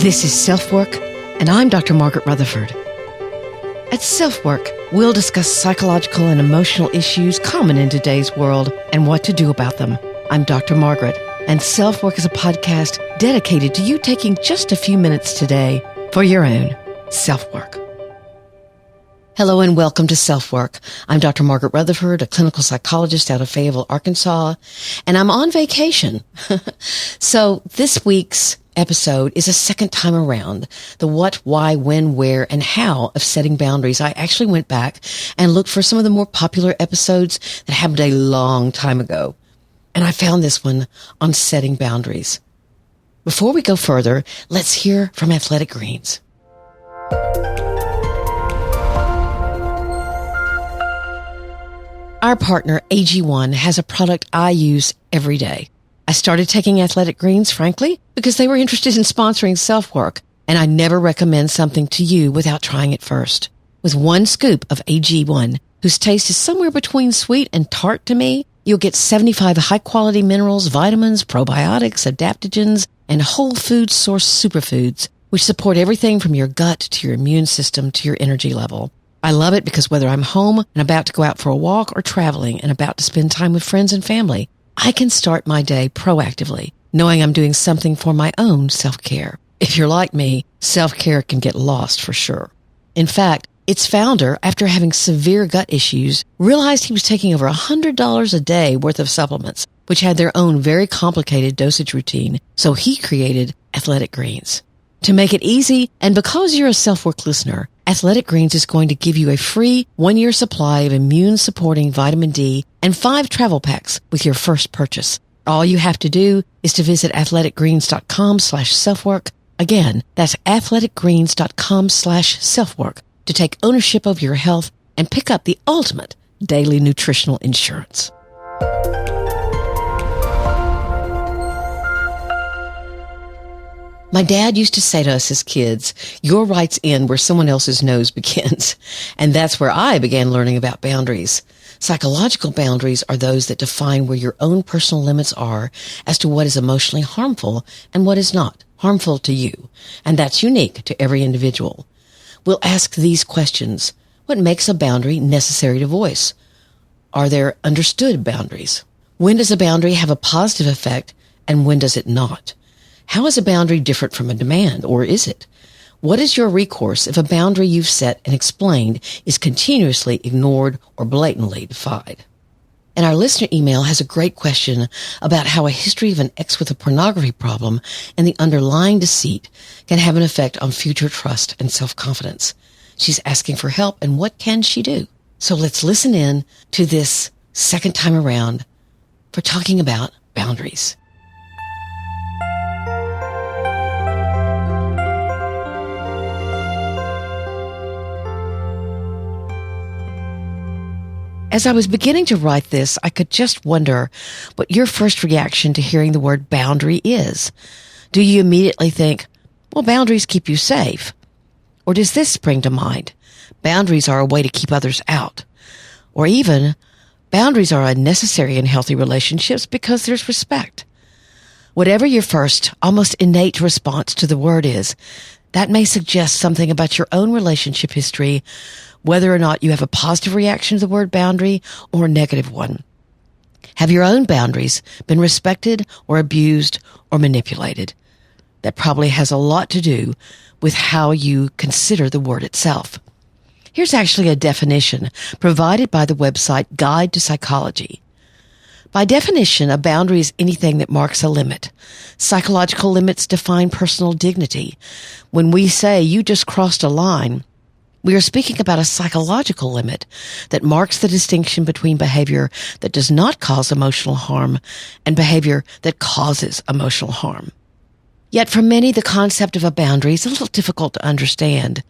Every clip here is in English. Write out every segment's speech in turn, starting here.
This is SelfWork, and I'm Dr. Margaret Rutherford. At SelfWork, we'll discuss psychological and emotional issues common in today's world and what to do about them. I'm Dr. Margaret, and SelfWork is a podcast dedicated to you taking just a few minutes today for your own self-work. Hello and welcome to SelfWork. I'm Dr. Margaret Rutherford, a clinical psychologist out of Fayetteville, Arkansas, and I'm on vacation. So this week's episode is a second time around the what, why, when, where, and how of setting boundaries. I actually went back and looked for some of the more popular episodes that happened a long time ago. And I found this one on setting boundaries. Before we go further, let's hear from Athletic Greens. Our partner, AG1, has a product I use every day. I started taking Athletic Greens, frankly, because they were interested in sponsoring SelfWork, and I never recommend something to you without trying it first. With one scoop of AG1, whose taste is somewhere between sweet and tart to me, you'll get 75 high-quality minerals, vitamins, probiotics, adaptogens, and whole food source superfoods, which support everything from your gut to your immune system to your energy level. I love it because whether I'm home and about to go out for a walk or traveling and about to spend time with friends and family, I can start my day proactively, knowing I'm doing something for my own self-care. If you're like me, self-care can get lost for sure. In fact, its founder, after having severe gut issues, realized he was taking over $100 a day worth of supplements, which had their own very complicated dosage routine, so he created Athletic Greens. To make it easy, and because you're a SelfWork listener, Athletic Greens is going to give you a free 1-year supply of immune-supporting vitamin D and 5 travel packs with your first purchase. All you have to do is to visit athleticgreens.com/selfwork. Again, that's athleticgreens.com/selfwork to take ownership of your health and pick up the ultimate daily nutritional insurance. My dad used to say to us as kids, your rights end where someone else's nose begins. And that's where I began learning about boundaries. Psychological boundaries are those that define where your own personal limits are as to what is emotionally harmful and what is not harmful to you. And that's unique to every individual. We'll ask these questions. What makes a boundary necessary to voice? Are there understood boundaries? When does a boundary have a positive effect and when does it not? How is a boundary different from a demand, or is it? What is your recourse if a boundary you've set and explained is continuously ignored or blatantly defied? And our listener email has a great question about how a history of an ex with a pornography problem and the underlying deceit can have an effect on future trust and self-confidence. She's asking for help, and what can she do? So let's listen in to this second time around for talking about boundaries. As I was beginning to write this, I could just wonder what your first reaction to hearing the word boundary is. Do you immediately think, well, boundaries keep you safe? Or does this spring to mind? Boundaries are a way to keep others out. Or even, boundaries are unnecessary in healthy relationships because there's respect. Whatever your first, almost innate response to the word is, that may suggest something about your own relationship history, whether or not you have a positive reaction to the word boundary or a negative one. Have your own boundaries been respected or abused or manipulated? That probably has a lot to do with how you consider the word itself. Here's actually a definition provided by the website Guide to Psychology. By definition, a boundary is anything that marks a limit. Psychological limits define personal dignity. When we say you just crossed a line, we are speaking about a psychological limit that marks the distinction between behavior that does not cause emotional harm and behavior that causes emotional harm. Yet for many, the concept of a boundary is a little difficult to understand.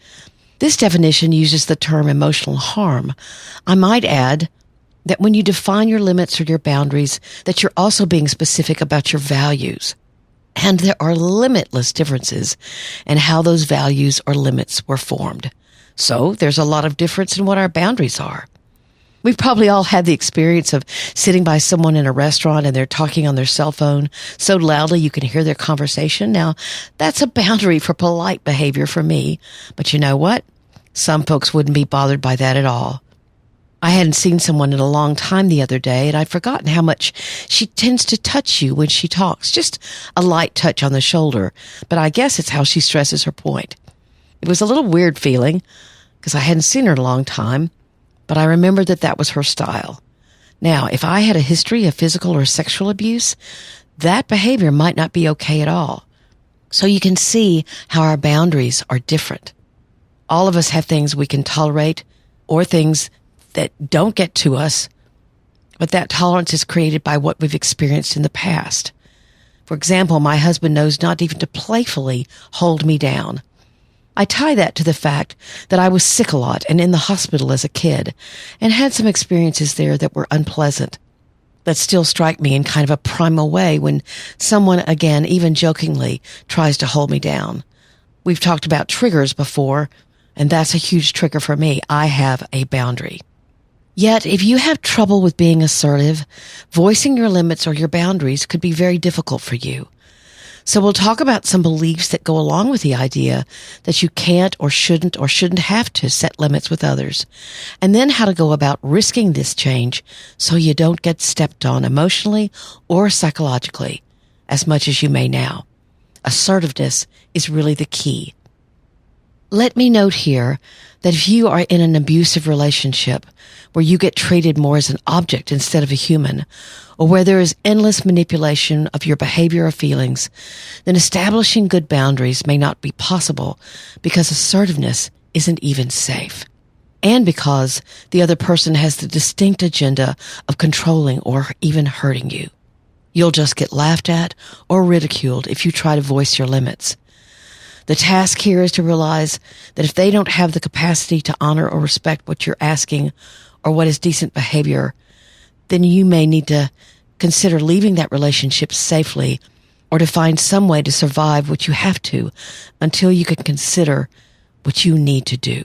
This definition uses the term emotional harm. I might add that when you define your limits or your boundaries, that you're also being specific about your values. And there are limitless differences in how those values or limits were formed. So there's a lot of difference in what our boundaries are. We've probably all had the experience of sitting by someone in a restaurant and they're talking on their cell phone so loudly you can hear their conversation. Now, that's a boundary for polite behavior for me. But you know what? Some folks wouldn't be bothered by that at all. I hadn't seen someone in a long time the other day, and I'd forgotten how much she tends to touch you when she talks. Just a light touch on the shoulder. But I guess it's how she stresses her point. It was a little weird feeling because I hadn't seen her in a long time. But I remembered that was her style. Now, if I had a history of physical or sexual abuse, that behavior might not be okay at all. So you can see how our boundaries are different. All of us have things we can tolerate or things that don't get to us, but that tolerance is created by what we've experienced in the past. For example, my husband knows not even to playfully hold me down. I tie that to the fact that I was sick a lot and in the hospital as a kid and had some experiences there that were unpleasant, that still strike me in kind of a primal way when someone, again, even jokingly, tries to hold me down. We've talked about triggers before, and that's a huge trigger for me. I have a boundary. Yet, if you have trouble with being assertive, voicing your limits or your boundaries could be very difficult for you. So we'll talk about some beliefs that go along with the idea that you can't or shouldn't have to set limits with others, and then how to go about risking this change so you don't get stepped on emotionally or psychologically as much as you may now. Assertiveness is really the key. Let me note here that if you are in an abusive relationship where you get treated more as an object instead of a human, or where there is endless manipulation of your behavior or feelings, then establishing good boundaries may not be possible because assertiveness isn't even safe. And because the other person has the distinct agenda of controlling or even hurting you. You'll just get laughed at or ridiculed if you try to voice your limits. The task here is to realize that if they don't have the capacity to honor or respect what you're asking or what is decent behavior, then you may need to consider leaving that relationship safely or to find some way to survive what you have to until you can consider what you need to do.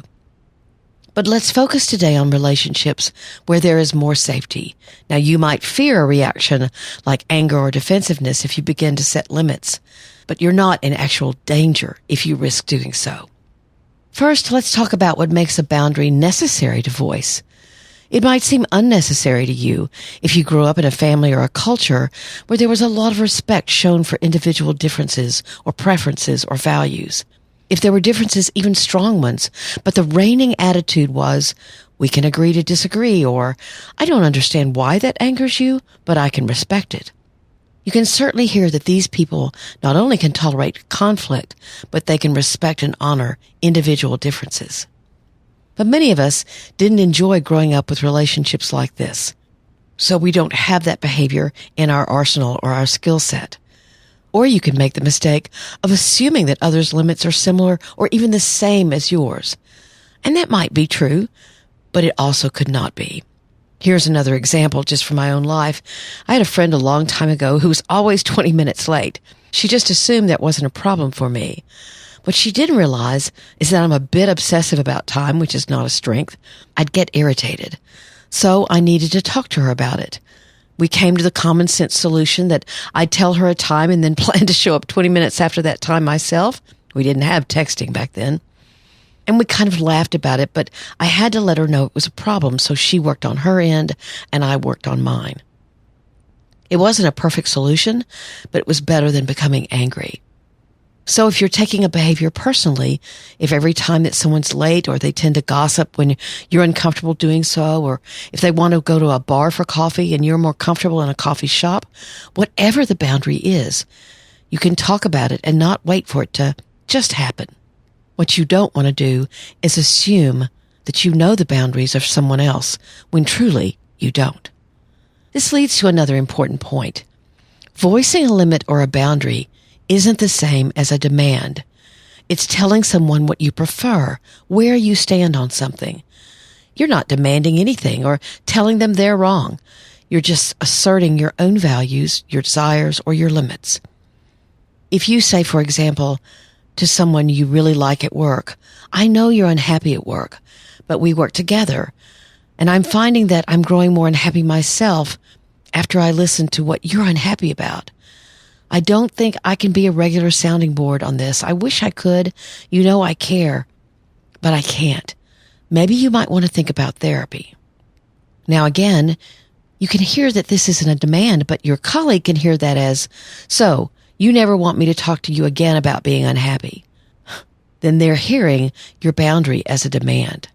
But let's focus today on relationships where there is more safety. Now, you might fear a reaction like anger or defensiveness if you begin to set limits, but you're not in actual danger if you risk doing so. First, let's talk about what makes a boundary necessary to voice. It might seem unnecessary to you if you grew up in a family or a culture where there was a lot of respect shown for individual differences or preferences or values. If there were differences, even strong ones, but the reigning attitude was, we can agree to disagree, or I don't understand why that angers you, but I can respect it. You can certainly hear that these people not only can tolerate conflict, but they can respect and honor individual differences. But many of us didn't enjoy growing up with relationships like this, so we don't have that behavior in our arsenal or our skill set. Or you can make the mistake of assuming that others' limits are similar or even the same as yours. And that might be true, but it also could not be. Here's another example just from my own life. I had a friend a long time ago who was always 20 minutes late. She just assumed that wasn't a problem for me. What she didn't realize is that I'm a bit obsessive about time, which is not a strength. I'd get irritated. So I needed to talk to her about it. We came to the common sense solution that I'd tell her a time and then plan to show up 20 minutes after that time myself. We didn't have texting back then. And we kind of laughed about it, but I had to let her know it was a problem, so she worked on her end and I worked on mine. It wasn't a perfect solution, but it was better than becoming angry. So if you're taking a behavior personally, if every time that someone's late or they tend to gossip when you're uncomfortable doing so, or if they want to go to a bar for coffee and you're more comfortable in a coffee shop, whatever the boundary is, you can talk about it and not wait for it to just happen. What you don't want to do is assume that you know the boundaries of someone else when truly you don't. This leads to another important point. Voicing a limit or a boundary isn't the same as a demand. It's telling someone what you prefer, where you stand on something. You're not demanding anything or telling them they're wrong. You're just asserting your own values, your desires, or your limits. If you say, for example, to someone you really like at work, I know you're unhappy at work, but we work together. And I'm finding that I'm growing more unhappy myself after I listen to what you're unhappy about. I don't think I can be a regular sounding board on this. I wish I could. You know I care, but I can't. Maybe you might want to think about therapy. Now again, you can hear that this isn't a demand, but your colleague can hear that as, so, you never want me to talk to you again about being unhappy. Then they're hearing your boundary as a demand.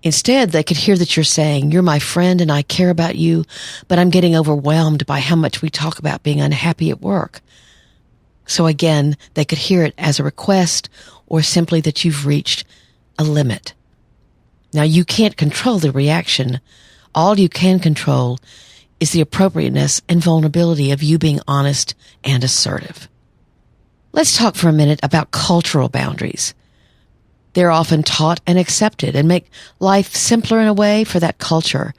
Instead, they could hear that you're saying, you're my friend and I care about you, but I'm getting overwhelmed by how much we talk about being unhappy at work. So again, they could hear it as a request or simply that you've reached a limit. Now, you can't control the reaction. All you can control is the appropriateness and vulnerability of you being honest and assertive. Let's talk for a minute about cultural boundaries. They're often taught and accepted and make life simpler in a way for that culture.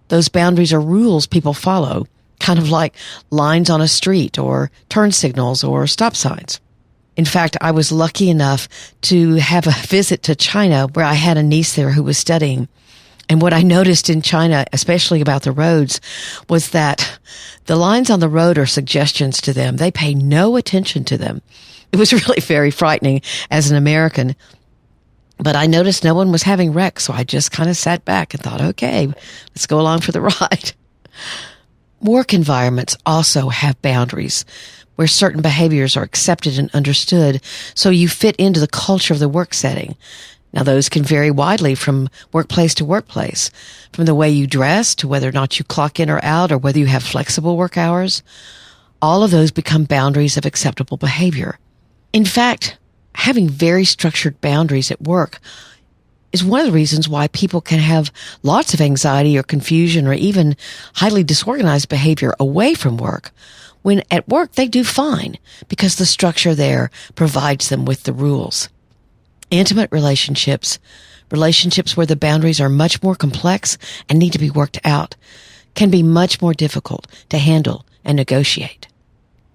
Those boundaries are rules people follow, kind of like lines on a street or turn signals or stop signs. In fact, I was lucky enough to have a visit to China where I had a niece there who was studying. And what I noticed in China, especially about the roads, was that the lines on the road are suggestions to them. They pay no attention to them. It was really very frightening as an American. But I noticed no one was having wrecks, so I just kind of sat back and thought, okay, let's go along for the ride. Work environments also have boundaries where certain behaviors are accepted and understood, so you fit into the culture of the work setting. Now, those can vary widely from workplace to workplace, from the way you dress to whether or not you clock in or out or whether you have flexible work hours. All of those become boundaries of acceptable behavior. In fact, having very structured boundaries at work is one of the reasons why people can have lots of anxiety or confusion or even highly disorganized behavior away from work, when at work they do fine because the structure there provides them with the rules. Intimate relationships where the boundaries are much more complex and need to be worked out, can be much more difficult to handle and negotiate.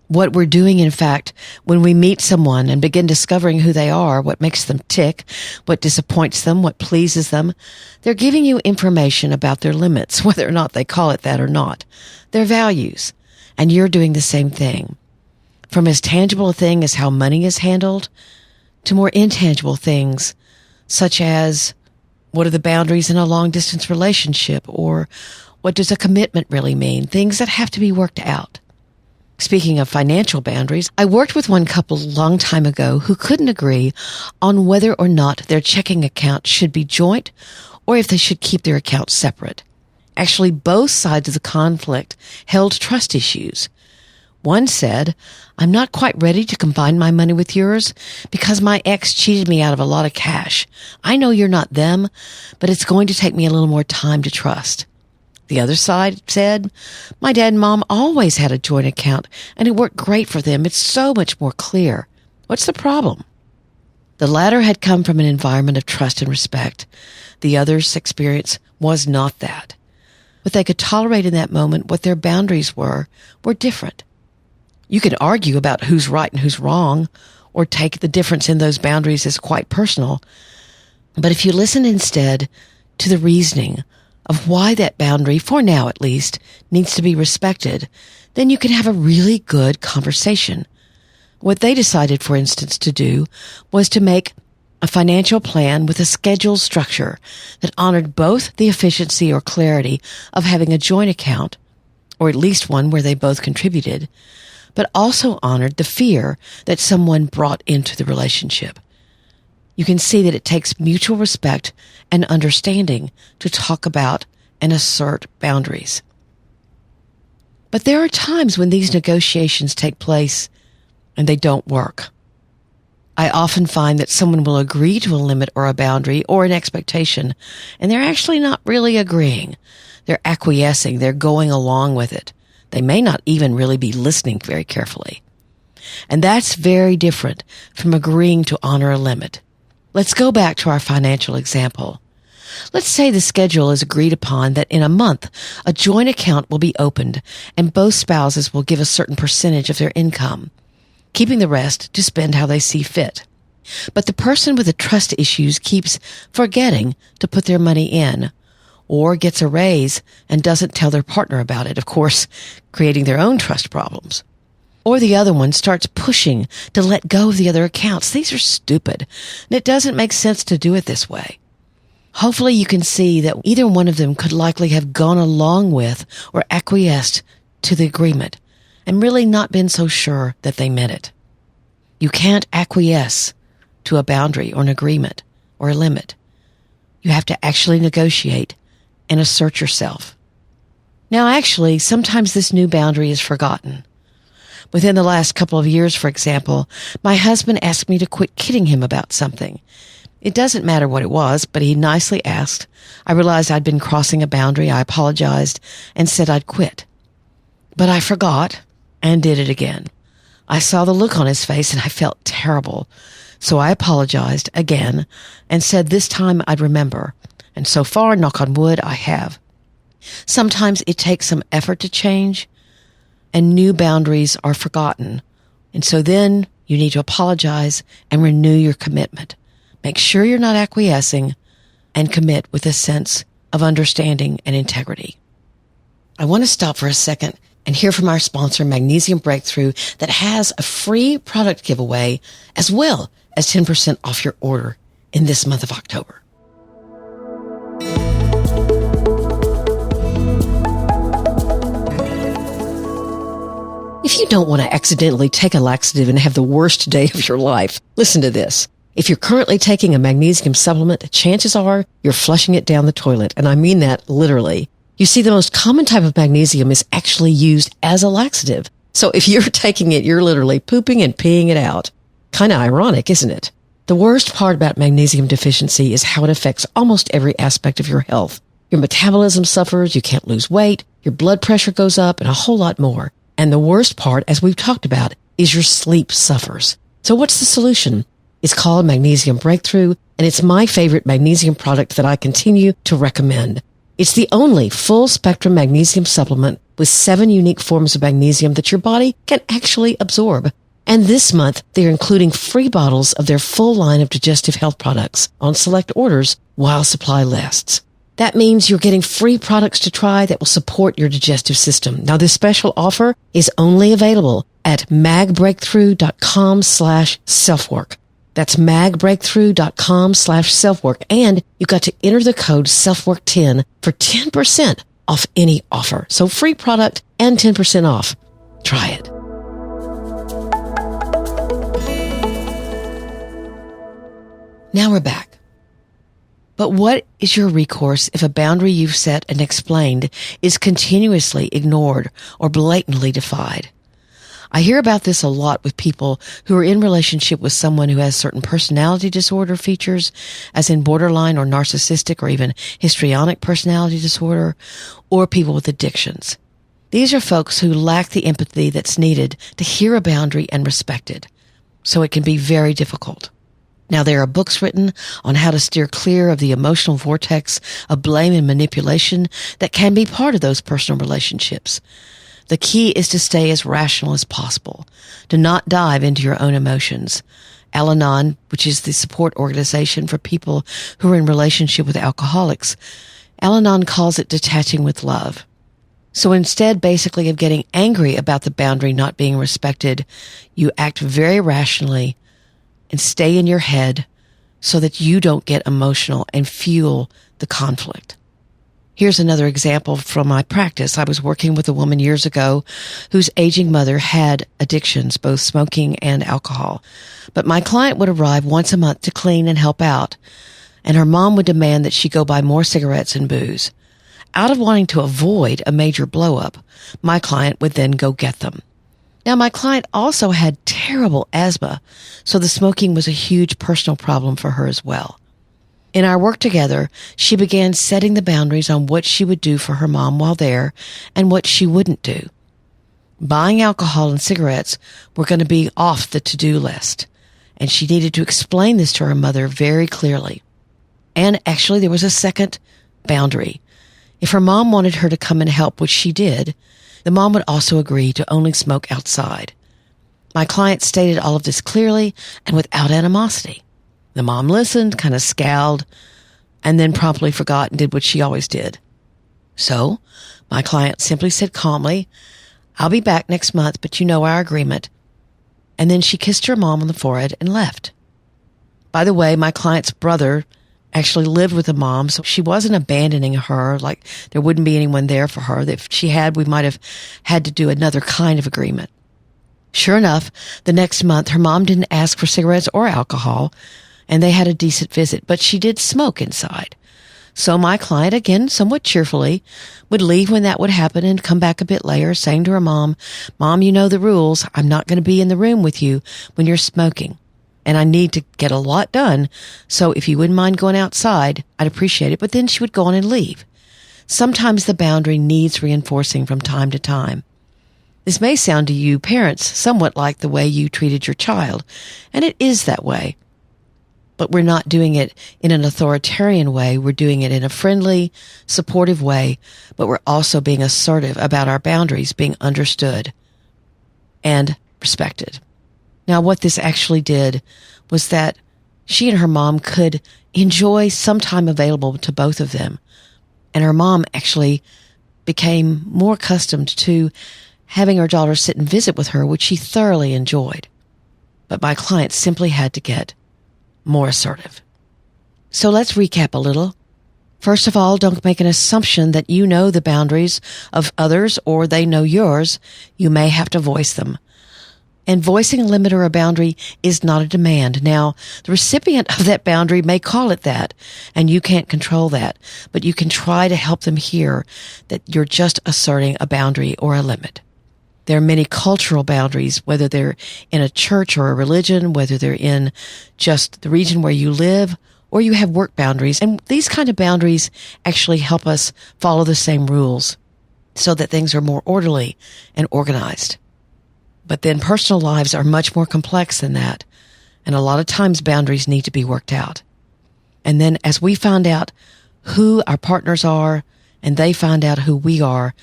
What we're doing, in fact, when we meet someone and begin discovering who they are, what makes them tick, what disappoints them, what pleases them, they're giving you information about their limits, whether or not they call it that or not, their values, and you're doing the same thing. From as tangible a thing as how money is handled, to more intangible things, such as what are the boundaries in a long-distance relationship, or what does a commitment really mean, things that have to be worked out. Speaking of financial boundaries, I worked with one couple a long time ago who couldn't agree on whether or not their checking account should be joint or if they should keep their accounts separate. Actually, both sides of the conflict held trust issues. One said, I'm not quite ready to combine my money with yours because my ex cheated me out of a lot of cash. I know you're not them, but it's going to take me a little more time to trust. The other side said, my dad and mom always had a joint account and it worked great for them. It's so much more clear. What's the problem? The latter had come from an environment of trust and respect. The other's experience was not that. What they could tolerate in that moment, what their boundaries were different. You can argue about who's right and who's wrong, or take the difference in those boundaries as quite personal. But if you listen instead to the reasoning of why that boundary, for now at least, needs to be respected, then you can have a really good conversation. What they decided, for instance, to do was to make a financial plan with a schedule structure that honored both the efficiency or clarity of having a joint account, or at least one where they both contributed, but also honored the fear that someone brought into the relationship. You can see that it takes mutual respect and understanding to talk about and assert boundaries. But there are times when these negotiations take place and they don't work. I often find that someone will agree to a limit or a boundary or an expectation, and they're actually not really agreeing. They're acquiescing. They're going along with it. They may not even really be listening very carefully. And that's very different from agreeing to honor a limit. Let's go back to our financial example. Let's say the schedule is agreed upon that in a month, a joint account will be opened and both spouses will give a certain percentage of their income, keeping the rest to spend how they see fit. But the person with the trust issues keeps forgetting to put their money in, or gets a raise and doesn't tell their partner about it, of course, creating their own trust problems. Or the other one starts pushing to let go of the other accounts. These are stupid, and it doesn't make sense to do it this way. Hopefully you can see that either one of them could likely have gone along with or acquiesced to the agreement and really not been so sure that they meant it. You can't acquiesce to a boundary or an agreement or a limit. You have to actually negotiate and assert yourself. Now, actually, sometimes this new boundary is forgotten. Within the last couple of years, for example, my husband asked me to quit kidding him about something. It doesn't matter what it was, but he nicely asked. I realized I'd been crossing a boundary. I apologized and said I'd quit. But I forgot and did it again. I saw the look on his face and I felt terrible. So I apologized again and said this time I'd remember. And so far, knock on wood, I have. Sometimes it takes some effort to change, and new boundaries are forgotten. And so then you need to apologize and renew your commitment. Make sure you're not acquiescing and commit with a sense of understanding and integrity. I want to stop for a second and hear from our sponsor, Magnesium Breakthrough, that has a free product giveaway as well as 10% off your order in this month of October. If you don't want to accidentally take a laxative and have the worst day of your life, listen to this. If you're currently taking a magnesium supplement, chances are you're flushing it down the toilet, and I mean that literally. You see, the most common type of magnesium is actually used as a laxative. So if you're taking it, you're literally pooping and peeing it out. Kind of ironic, isn't it? The worst part about magnesium deficiency is how it affects almost every aspect of your health. Your metabolism suffers, you can't lose weight, your blood pressure goes up, and a whole lot more. And the worst part, as we've talked about, is your sleep suffers. So what's the solution? It's called Magnesium Breakthrough, and it's my favorite magnesium product that I continue to recommend. It's the only full-spectrum magnesium supplement with 7 unique forms of magnesium that your body can actually absorb. And this month, they're including free bottles of their full line of digestive health products on select orders while supply lasts. That means you're getting free products to try that will support your digestive system. Now, this special offer is only available at magbreakthrough.com/selfwork. That's magbreakthrough.com/selfwork. And you got to enter the code SelfWork10 for 10% off any offer. So free product and 10% off. Try it. Now we're back. But what is your recourse if a boundary you've set and explained is continuously ignored or blatantly defied? I hear about this a lot with people who are in relationship with someone who has certain personality disorder features, as in borderline or narcissistic or even histrionic personality disorder, or people with addictions. These are folks who lack the empathy that's needed to hear a boundary and respect it. So it can be very difficult. Now, there are books written on how to steer clear of the emotional vortex of blame and manipulation that can be part of those personal relationships. The key is to stay as rational as possible, to not dive into your own emotions. Al-Anon, which is the support organization for people who are in relationship with alcoholics, Al-Anon calls it detaching with love. So instead, basically, of getting angry about the boundary not being respected, you act very rationally and stay in your head so that you don't get emotional and fuel the conflict. Here's another example from my practice. I was working with a woman years ago whose aging mother had addictions, both smoking and alcohol. But my client would arrive once a month to clean and help out, and her mom would demand that she go buy more cigarettes and booze. Out of wanting to avoid a major blow-up, my client would then go get them. Now, my client also had terrible asthma, so the smoking was a huge personal problem for her as well. In our work together, she began setting the boundaries on what she would do for her mom while there and what she wouldn't do. Buying alcohol and cigarettes were going to be off the to-do list, and she needed to explain this to her mother very clearly. And actually, there was a second boundary. If her mom wanted her to come and help, which she did, the mom would also agree to only smoke outside. My client stated all of this clearly and without animosity. The mom listened, kind of scowled, and then promptly forgot and did what she always did. So my client simply said calmly, "I'll be back next month, but you know our agreement." And then she kissed her mom on the forehead and left. By the way, my client's brother actually lived with the mom, so she wasn't abandoning her, like there wouldn't be anyone there for her. If she had, we might have had to do another kind of agreement. Sure enough, the next month, her mom didn't ask for cigarettes or alcohol, and they had a decent visit, but she did smoke inside. So my client, again, somewhat cheerfully, would leave when that would happen and come back a bit later saying to her mom, "Mom, you know the rules. I'm not going to be in the room with you when you're smoking. And I need to get a lot done. So if you wouldn't mind going outside, I'd appreciate it." But then she would go on and leave. Sometimes the boundary needs reinforcing from time to time. This may sound to you parents somewhat like the way you treated your child, and it is that way. But we're not doing it in an authoritarian way. We're doing it in a friendly, supportive way, but we're also being assertive about our boundaries being understood and respected. Now, what this actually did was that she and her mom could enjoy some time available to both of them. And her mom actually became more accustomed to having her daughter sit and visit with her, which she thoroughly enjoyed. But my client simply had to get more assertive. So let's recap a little. First of all, don't make an assumption that you know the boundaries of others or they know yours. You may have to voice them. And voicing a limit or a boundary is not a demand. Now, the recipient of that boundary may call it that, and you can't control that, but you can try to help them hear that you're just asserting a boundary or a limit. There are many cultural boundaries, whether they're in a church or a religion, whether they're in just the region where you live, or you have work boundaries. And these kind of boundaries actually help us follow the same rules so that things are more orderly and organized. But then personal lives are much more complex than that. And a lot of times boundaries need to be worked out. And then as we find out who our partners are and they find out who we are,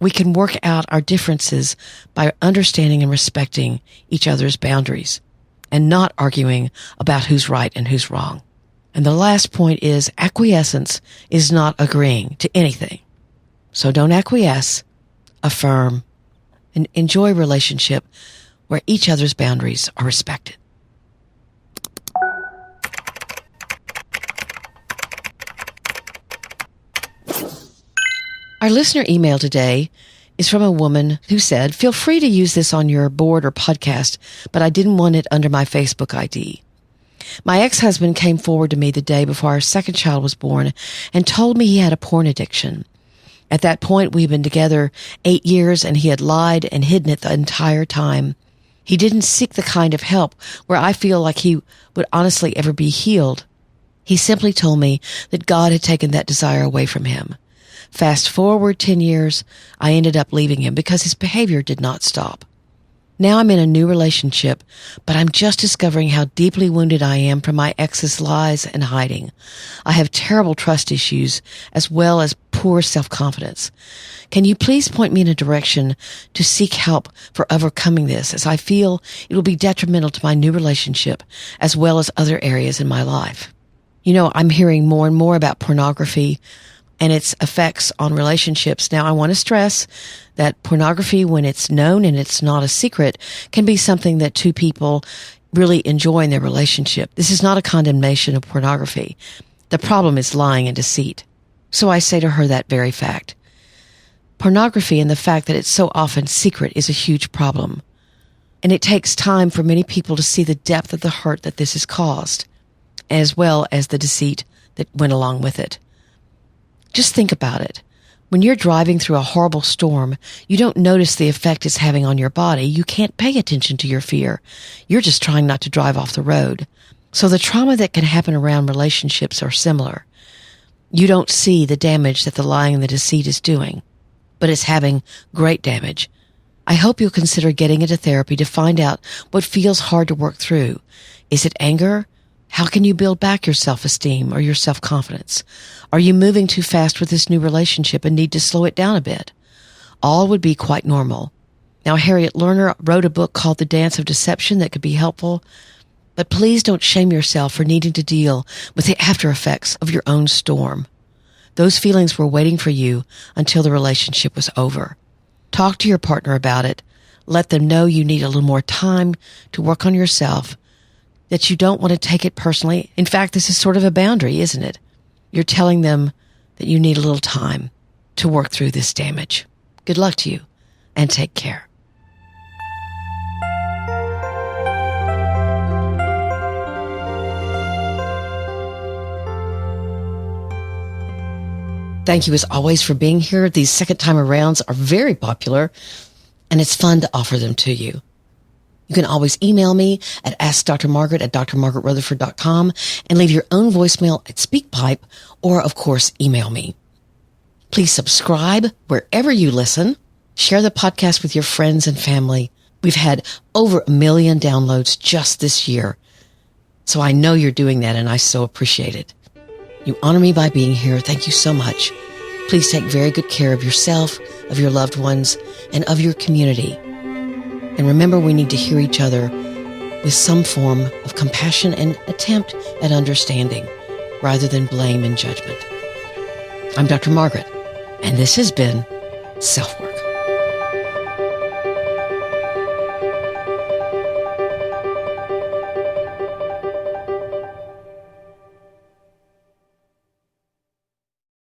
we can work out our differences by understanding and respecting each other's boundaries and not arguing about who's right and who's wrong. And the last point is acquiescence is not agreeing to anything. So don't acquiesce, affirm, and enjoy a relationship where each other's boundaries are respected. Our listener email today is from a woman who said, "Feel free to use this on your board or podcast, but I didn't want it under my Facebook ID. My ex-husband came forward to me the day before our second child was born and told me he had a porn addiction. At that point, we'd been together 8 years and he had lied and hidden it the entire time. He didn't seek the kind of help where I feel like he would honestly ever be healed. He simply told me that God had taken that desire away from him. Fast forward 10 years, I ended up leaving him because his behavior did not stop. Now I'm in a new relationship, but I'm just discovering how deeply wounded I am from my ex's lies and hiding. I have terrible trust issues as well as poor self-confidence. Can you please point me in a direction to seek help for overcoming this, as I feel it will be detrimental to my new relationship as well as other areas in my life?" You know, I'm hearing more and more about pornography and its effects on relationships. Now, I want to stress that pornography, when it's known and it's not a secret, can be something that two people really enjoy in their relationship. This is not a condemnation of pornography. The problem is lying and deceit. So I say to her that very fact. Pornography and the fact that it's so often secret is a huge problem. And it takes time for many people to see the depth of the hurt that this has caused, as well as the deceit that went along with it. Just think about it. When you're driving through a horrible storm, you don't notice the effect it's having on your body. You can't pay attention to your fear. You're just trying not to drive off the road. So the trauma that can happen around relationships are similar. You don't see the damage that the lying and the deceit is doing, but it's having great damage. I hope you'll consider getting into therapy to find out what feels hard to work through. Is it anger? How can you build back your self-esteem or your self-confidence? Are you moving too fast with this new relationship and need to slow it down a bit? All would be quite normal. Now, Harriet Lerner wrote a book called The Dance of Deception that could be helpful, But please don't shame yourself for needing to deal with the after effects of your own storm. Those feelings were waiting for you until the relationship was over. Talk to your partner about it. Let them know you need a little more time to work on yourself, that you don't want to take it personally. In fact, this is sort of a boundary, isn't it? You're telling them that you need a little time to work through this damage. Good luck to you, and take care. Thank you as always for being here. These second time arounds are very popular, and it's fun to offer them to you. You can always email me at askdrmargaret@drmargaretrutherford.com and leave your own voicemail at SpeakPipe, or of course, email me. Please subscribe wherever you listen. Share the podcast with your friends and family. We've had over 1 million downloads just this year, so I know you're doing that, and I so appreciate it. You honor me by being here. Thank you so much. Please take very good care of yourself, of your loved ones, and of your community. And remember, we need to hear each other with some form of compassion and attempt at understanding rather than blame and judgment. I'm Dr. Margaret, and this has been SelfWork.